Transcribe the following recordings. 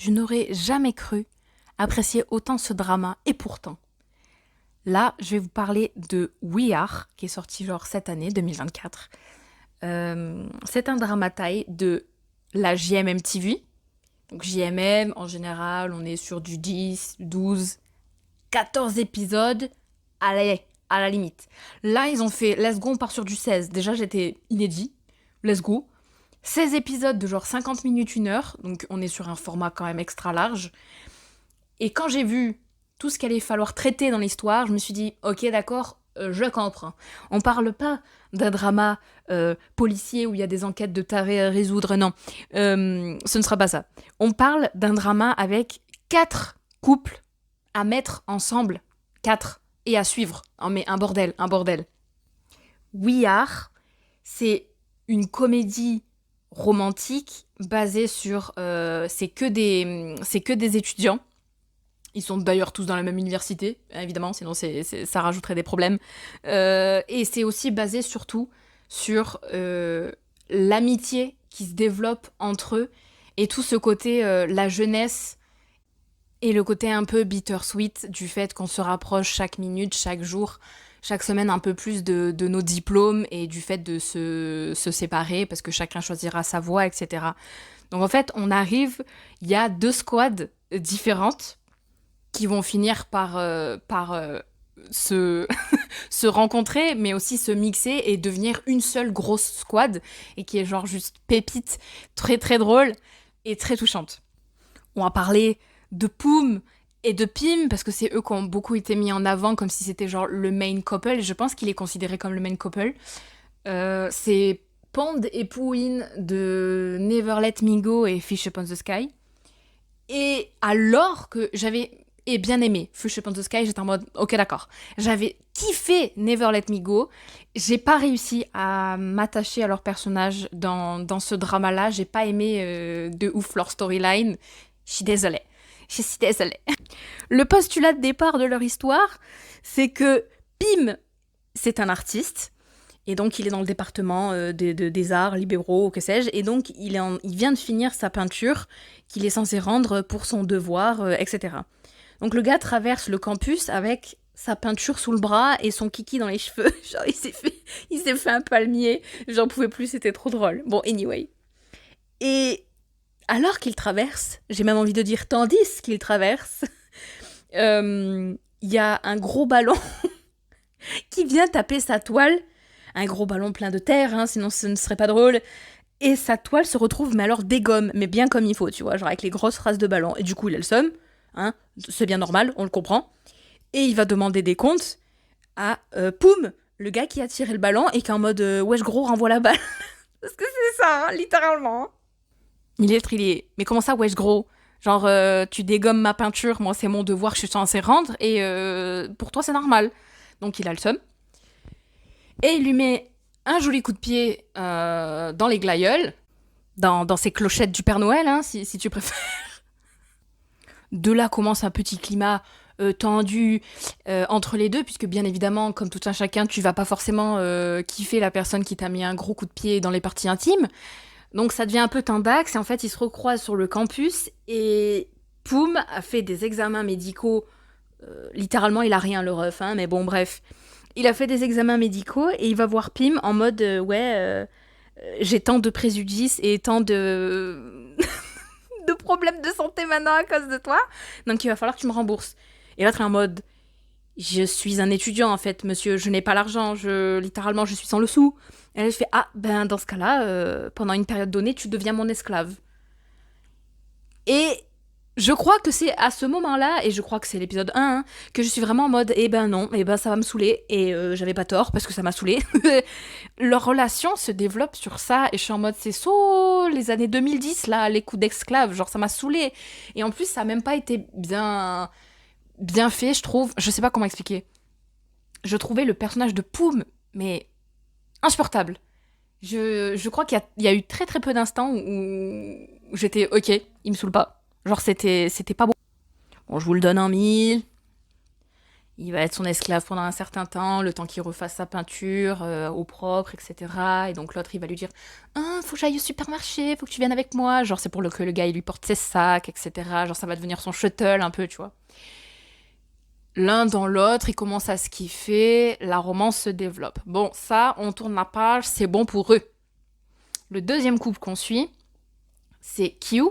je n'aurais jamais cru apprécier autant ce drama, et pourtant. Là, je vais vous parler de We Are, qui est sorti genre cette année, 2024. C'est un drama thaï de la JMM TV. Donc JMM, en général, on est sur du 10, 12, 14 épisodes, allez, à la limite. Là, ils ont fait, let's go, on part sur du 16. Déjà, j'étais inédit, let's go. 16 épisodes de genre 50 minutes, 1 heure, donc on est sur un format quand même extra large. Et quand j'ai vu tout ce qu'il allait falloir traiter dans l'histoire, je me suis dit, ok, d'accord, je comprends. On parle pas d'un drama policier où il y a des enquêtes de tarés à résoudre, non. Ce ne sera pas ça. On parle d'un drama avec 4 couples à mettre ensemble, 4, et à suivre. Oh, mais un bordel, un bordel. We Are, c'est une comédie romantique basée sur... c'est que des étudiants. Ils sont d'ailleurs tous dans la même université, évidemment, sinon ça rajouterait des problèmes. Et c'est aussi basé surtout sur l'amitié qui se développe entre eux et tout ce côté, la jeunesse et le côté un peu bittersweet du fait qu'on se rapproche chaque minute, chaque jour, chaque semaine un peu plus de nos diplômes et du fait de se séparer parce que chacun choisira sa voie, etc. Donc en fait, il y a 2 squads différentes qui vont finir par se, se rencontrer, mais aussi se mixer et devenir une seule grosse squad, et qui est genre juste pépite, très très drôle et très touchante. On va parler de Poom et de Pim, parce que c'est eux qui ont beaucoup été mis en avant, comme si c'était genre le main couple, et je pense qu'il est considéré comme le main couple. C'est Pond et Pooin de Never Let Me Go et Fish Upon the Sky. Et alors que j'avais bien aimé Fish Upon the Sky, j'étais en mode ok, d'accord. J'avais kiffé Never Let Me Go. J'ai pas réussi à m'attacher à leur personnage dans ce drama-là. J'ai pas aimé de ouf leur storyline. Je suis désolée. Le postulat de départ de leur histoire, c'est que Pim, c'est un artiste. Et donc, il est dans le département des arts libéraux, que sais-je. Et donc, il vient de finir sa peinture qu'il est censé rendre pour son devoir, etc. Donc, le gars traverse le campus avec sa peinture sous le bras et son kiki dans les cheveux. Genre, il s'est fait un palmier. J'en pouvais plus, c'était trop drôle. Bon, anyway. Et alors qu'il traverse, j'ai même envie de dire tandis qu'il traverse, il y a un gros ballon qui vient taper sa toile. Un gros ballon plein de terre, hein, sinon ce ne serait pas drôle. Et sa toile se retrouve, mais alors dégomme, mais bien comme il faut, tu vois, genre avec les grosses phrases de ballon. Et du coup, il a le seum, hein, c'est bien normal, on le comprend. Et il va demander des comptes à Poum, le gars qui a tiré le ballon et qui est en mode wesh gros, renvoie la balle. Parce que c'est ça, hein, littéralement. Il est, mais comment ça, wesh gros? Genre, tu dégommes ma peinture, moi c'est mon devoir que je suis censée rendre, et pour toi c'est normal. Donc il a le seum. Et il lui met un joli coup de pied dans les glaïeuls, dans ses clochettes du Père Noël, hein, si tu préfères. De là commence un petit climat tendu entre les deux, puisque bien évidemment, comme tout un chacun, tu vas pas forcément kiffer la personne qui t'a mis un gros coup de pied dans les parties intimes. Donc ça devient un peu tendax, et en fait, ils se recroisent sur le campus, et Poum a fait des examens médicaux. Littéralement, il a rien, le ref, hein, mais bon, bref. Il a fait des examens médicaux et il va voir Pim en mode j'ai tant de préjudices et tant de de problèmes de santé maintenant à cause de toi, donc il va falloir que tu me rembourses. Et l'autre est en mode je suis un étudiant en fait, monsieur, je n'ai pas l'argent, littéralement je suis sans le sou. Et elle fait ah ben dans ce cas-là, pendant une période donnée, tu deviens mon esclave. Et je crois que c'est à ce moment-là, et je crois que c'est l'épisode 1, hein, que je suis vraiment en mode, eh ben non, eh ben ça va me saouler, et j'avais pas tort, parce que ça m'a saoulé. Leur relation se développe sur ça, et je suis en mode, c'est les années 2010, là, les coups d'esclave, genre ça m'a saoulé. Et en plus, ça a même pas été bien fait, je trouve. Je sais pas comment expliquer. Je trouvais le personnage de Poum, mais insupportable. Je crois qu'il y a eu très très peu d'instants où j'étais, ok, il me saoule pas. Genre, c'était pas bon. Bon, je vous le donne en 1000. Il va être son esclave pendant un certain temps, le temps qu'il refasse sa peinture au propre, etc. Et donc l'autre, il va lui dire ah, faut que j'aille au supermarché, faut que tu viennes avec moi. Genre, c'est pour que le gars, il lui porte ses sacs, etc. Genre, ça va devenir son shuttle un peu, tu vois. L'un dans l'autre, ils commencent à se kiffer, la romance se développe. Bon, ça, on tourne la page, c'est bon pour eux. Le deuxième couple qu'on suit, c'est Q,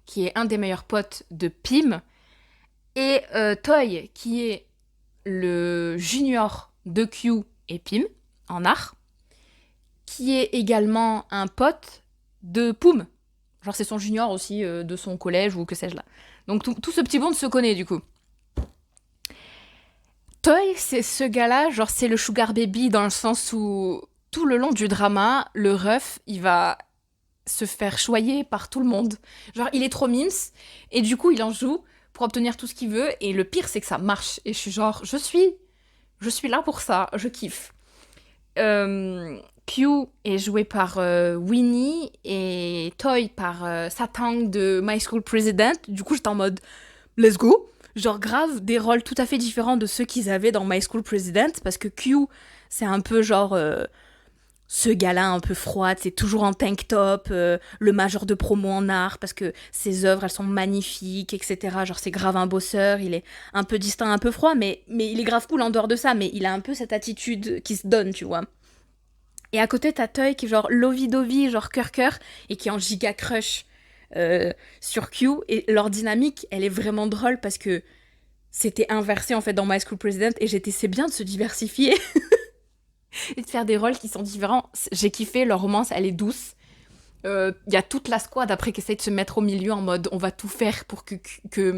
qui est un des meilleurs potes de Pim, et Toy, qui est le junior de Q et Pim, en art, qui est également un pote de Poum. Genre c'est son junior aussi de son collège ou que sais-je là. Donc tout ce petit monde se connaît du coup. Toy, c'est ce gars-là, genre c'est le sugar baby dans le sens où tout le long du drama, le ref, il va se faire choyer par tout le monde. Genre il est trop mims et du coup il en joue pour obtenir tout ce qu'il veut et le pire c'est que ça marche et je suis genre je suis là pour ça, je kiffe. Q est joué par Winnie et Toy par Satang de My School President. Du coup, j'étais en mode let's go. Genre grave des rôles tout à fait différents de ceux qu'ils avaient dans My School President parce que Q, c'est un peu genre ce gars-là un peu froid, c'est toujours en tank top, le major de promo en art parce que ses œuvres elles sont magnifiques, etc. Genre c'est grave un bosseur, il est un peu distant, un peu froid, mais il est grave cool en dehors de ça, mais il a un peu cette attitude qui se donne, tu vois. Et à côté, t'as Toy qui est genre lovey-dovey, genre cœur-cœur, et qui est en giga crush sur Q. Et leur dynamique, elle est vraiment drôle parce que c'était inversé en fait dans My School President, et c'est bien de se diversifier et de faire des rôles qui sont différents. J'ai kiffé, leur romance, elle est douce. Y a toute la squad après qui essaye de se mettre au milieu en mode on va tout faire pour que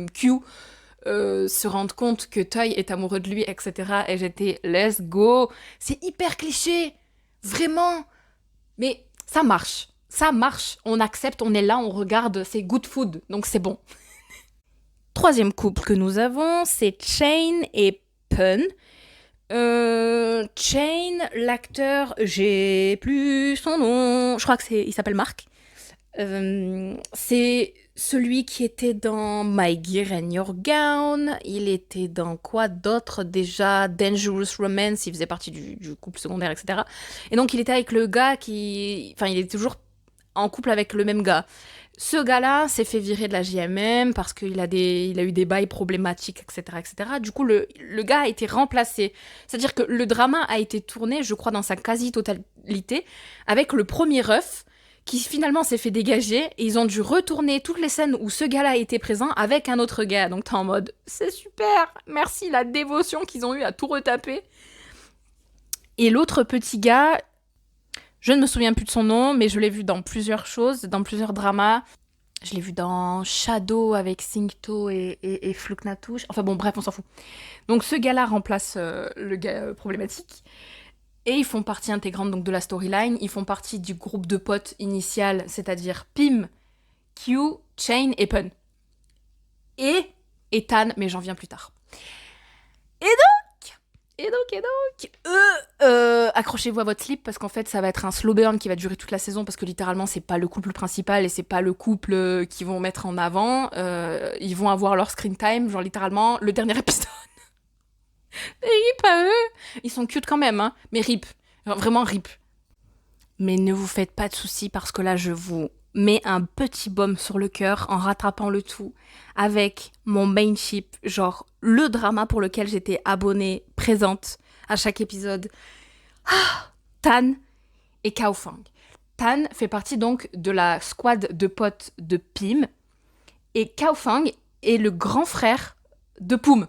Q se rende compte que Toy est amoureux de lui, etc. Et j'étais let's go. C'est hyper cliché, vraiment. Mais ça marche. Ça marche. On accepte, on est là, on regarde, c'est good food, donc c'est bon. Troisième couple que nous avons, c'est Chain et Pun. Chain, l'acteur, j'ai plus son nom. Je crois que il s'appelle Mark. C'est celui qui était dans My Gear and Your Gown. Il était dans quoi d'autre déjà? Dangerous Romance, il faisait partie du couple secondaire, etc. Et donc il était avec le gars qui... Enfin, il est toujours en couple avec le même gars. Ce gars-là s'est fait virer de la JMM parce qu'il il a eu des bails problématiques, etc., etc. Du coup, le gars a été remplacé. C'est-à-dire que le drama a été tourné, je crois, dans sa quasi-totalité, avec le premier ref qui finalement s'est fait dégager et ils ont dû retourner toutes les scènes où ce gars-là était présent avec un autre gars. Donc t'es en mode, c'est super, merci la dévotion qu'ils ont eu à tout retaper. Et l'autre petit gars, je ne me souviens plus de son nom, mais je l'ai vu dans plusieurs choses, dans plusieurs dramas. Je l'ai vu dans Shadow avec Singto et Fluknatouche. Enfin bon, bref, on s'en fout. Donc ce gars-là remplace le gars problématique. Et ils font partie intégrante donc, de la storyline. Ils font partie du groupe de potes initial, c'est-à-dire Pim, Q, Chain et Pun. Et Tan, mais j'en viens plus tard. Et donc, accrochez-vous à votre slip parce qu'en fait ça va être un slow burn qui va durer toute la saison parce que littéralement c'est pas le couple principal et c'est pas le couple qu'ils vont mettre en avant. Ils vont avoir leur screen time, genre littéralement le dernier épisode. Et rip à eux. Ils sont cute quand même, hein, mais rip. Genre, vraiment rip. Mais ne vous faites pas de soucis parce que là je vous mets un petit baume sur le cœur en rattrapant le tout avec mon main ship, genre le drama pour lequel j'étais abonnée, présente à chaque épisode. Tan et Kaofang. Tan fait partie donc de la squad de potes de Pim et Kaofang est le grand frère de Poum.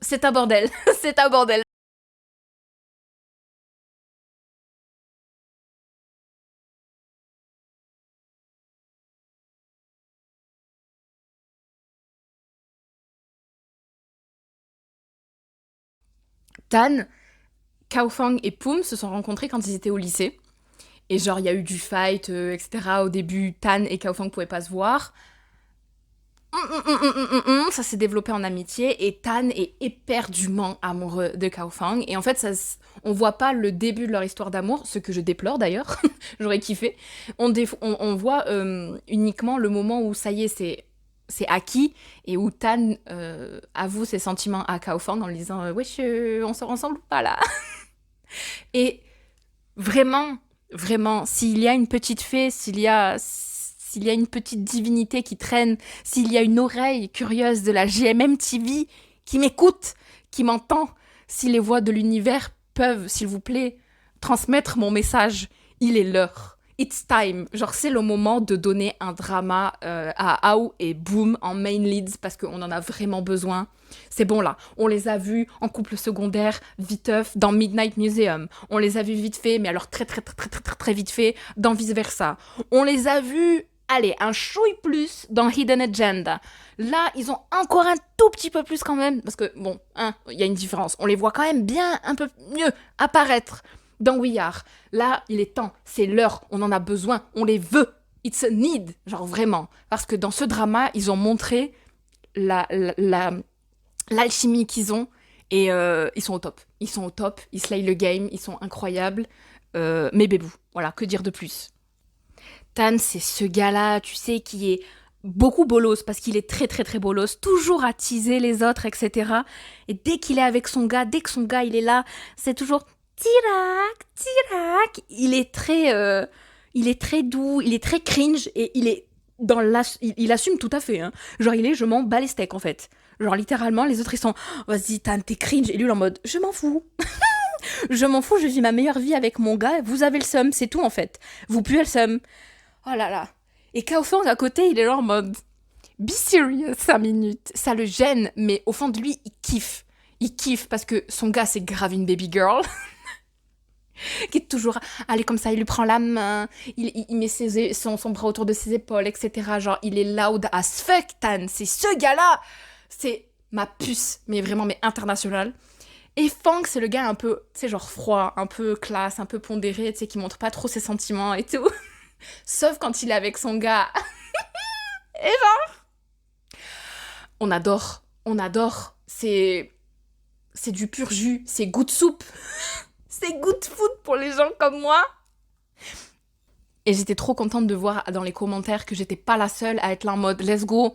C'est un bordel, c'est un bordel. Tan, Kaofang et Poum se sont rencontrés quand ils étaient au lycée. Et genre, il y a eu du fight, etc. Au début, Tan et Kaofang pouvaient pas se voir. Ça s'est développé en amitié et Tan est éperdument amoureux de Kaofang. Et en fait, on voit pas le début de leur histoire d'amour, ce que je déplore d'ailleurs. J'aurais kiffé. On voit uniquement le moment où ça y est, c'est acquis, et où Tan avoue ses sentiments à Kao Fang en lui disant wesh, on sort ensemble ou pas là? Et vraiment, vraiment, s'il y a une petite fée, s'il y a une petite divinité qui traîne, s'il y a une oreille curieuse de la GMM TV qui m'écoute, qui m'entend, si les voix de l'univers peuvent, s'il vous plaît, transmettre mon message, il est l'heure. It's time. Genre, c'est le moment de donner un drama à Ao et Boom en main leads parce qu'on en a vraiment besoin. C'est bon là, on les a vus en couple secondaire, viteuf, dans Midnight Museum. On les a vus vite fait, mais alors très très vite fait, dans Vice Versa. On les a vus, allez, un chouille plus dans Hidden Agenda. Là, ils ont encore un tout petit peu plus quand même, parce que bon, il y a une différence. On les voit quand même bien un peu mieux apparaître dans We Are. Là, il est temps, c'est l'heure, on en a besoin, on les veut. It's a need, genre vraiment. Parce que dans ce drama, ils ont montré l'alchimie qu'ils ont et ils sont au top. Ils sont au top, ils slay le game, ils sont incroyables. Mais bébou, voilà, que dire de plus? Tan, c'est ce gars-là, tu sais, qui est beaucoup bolos, parce qu'il est très très très bolos, toujours à teaser les autres, etc. Et dès qu'il est avec son gars, dès que son gars il est là, c'est toujours Tirac, Tirac. Il est très doux, il est très cringe et il est il assume tout à fait. Hein. Genre il est, je m'en bats les steaks en fait. Genre littéralement, les autres ils sont, vas-y Tan, t'es cringe. Et lui il est en mode, je m'en fous. Je m'en fous, je vis ma meilleure vie avec mon gars. Vous avez le seum, c'est tout en fait. Vous puez le seum. Oh là là. Et Kao Fang à côté, il est là en mode, be serious 5 minutes. Ça le gêne, mais au fond de lui, il kiffe. Il kiffe parce que son gars, c'est grave une baby girl. Qui est toujours allez comme ça, il lui prend la main, il met son bras autour de ses épaules, etc. Genre, il est loud as fuck, Tan. C'est ce gars-là. C'est ma puce, mais vraiment, mais internationale. Et Fang, c'est le gars un peu, tu sais, genre froid, un peu classe, un peu pondéré, tu sais, qui montre pas trop ses sentiments et tout. Sauf quand il est avec son gars. Et genre, on adore. C'est du pur jus, c'est good soup. C'est good food pour les gens comme moi. Et j'étais trop contente de voir dans les commentaires que j'étais pas la seule à être là en mode let's go,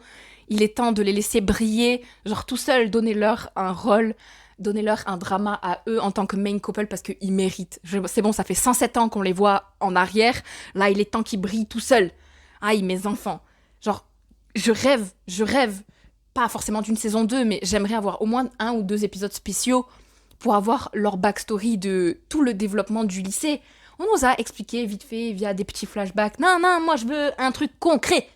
il est temps de les laisser briller, genre tout seul, donnez-leur un rôle, donnez-leur un drama à eux en tant que main couple parce qu'ils méritent. C'est bon, ça fait 107 ans qu'on les voit en arrière, là il est temps qu'ils brillent tout seuls. Aïe, mes enfants. Genre, je rêve, pas forcément d'une saison 2, mais j'aimerais avoir au moins 1 ou 2 épisodes spéciaux pour avoir leur backstory de tout le développement du lycée. On nous a expliqué vite fait via des petits flashbacks. Non, moi je veux un truc concret.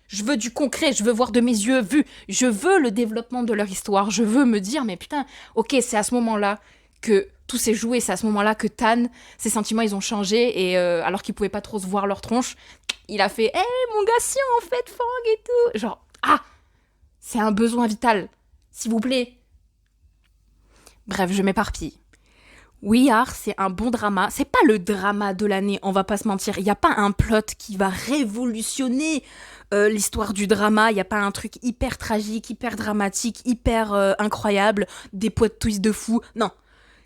Je veux du concret, je veux voir de mes yeux vus. Je veux le développement de leur histoire. Je veux me dire, mais putain, ok, c'est à ce moment-là que tout s'est joué. C'est à ce moment-là que Tan, ses sentiments, ils ont changé. Et alors qu'ils pouvaient pas trop se voir leur tronche, il a fait, mon gars, si en fait, Fang et tout. Genre, c'est un besoin vital. S'il vous plaît. Bref, je m'éparpille. We Are, c'est un bon drama. C'est pas le drama de l'année, on va pas se mentir. Il y a pas un plot qui va révolutionner l'histoire du drama. Il y a pas un truc hyper tragique, hyper dramatique, hyper incroyable, des plot twists de fou. Non,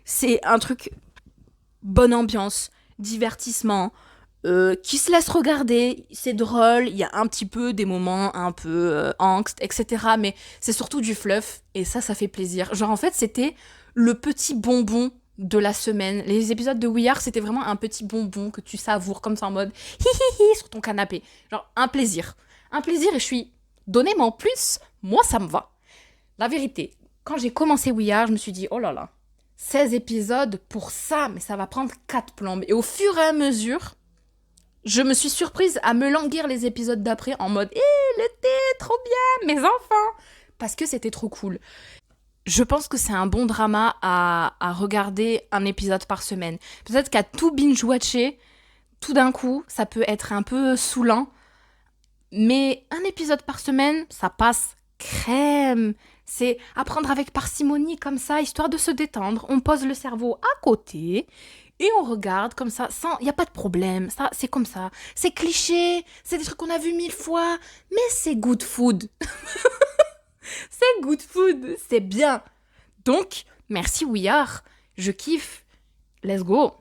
c'est un truc bonne ambiance, divertissement, qui se laisse regarder. C'est drôle, il y a un petit peu des moments un peu angst, etc. Mais c'est surtout du fluff et ça fait plaisir. Genre en fait, c'était le petit bonbon de la semaine. Les épisodes de We Are, c'était vraiment un petit bonbon que tu savoures comme ça en mode hi sur ton canapé. Genre un plaisir. Un plaisir et je suis donnez-moi en plus, moi ça me va. La vérité, quand j'ai commencé We Are, je me suis dit oh là là, 16 épisodes pour ça, mais ça va prendre 4 plombes. Et au fur et à mesure, je me suis surprise à me languir les épisodes d'après en mode le thé, trop bien, mes enfants. Parce que c'était trop cool. Je pense que c'est un bon drama à regarder un épisode par semaine. Peut-être qu'à tout binge-watcher, tout d'un coup, ça peut être un peu saoulant. Mais un épisode par semaine, ça passe crème. C'est à prendre avec parcimonie comme ça, histoire de se détendre. On pose le cerveau à côté et on regarde comme ça, sans... Il n'y a pas de problème, ça, c'est comme ça. C'est cliché, c'est des trucs qu'on a vus 1000 fois, mais c'est good food. C'est good food, c'est bien. Donc, merci We Are, je kiffe. Let's go.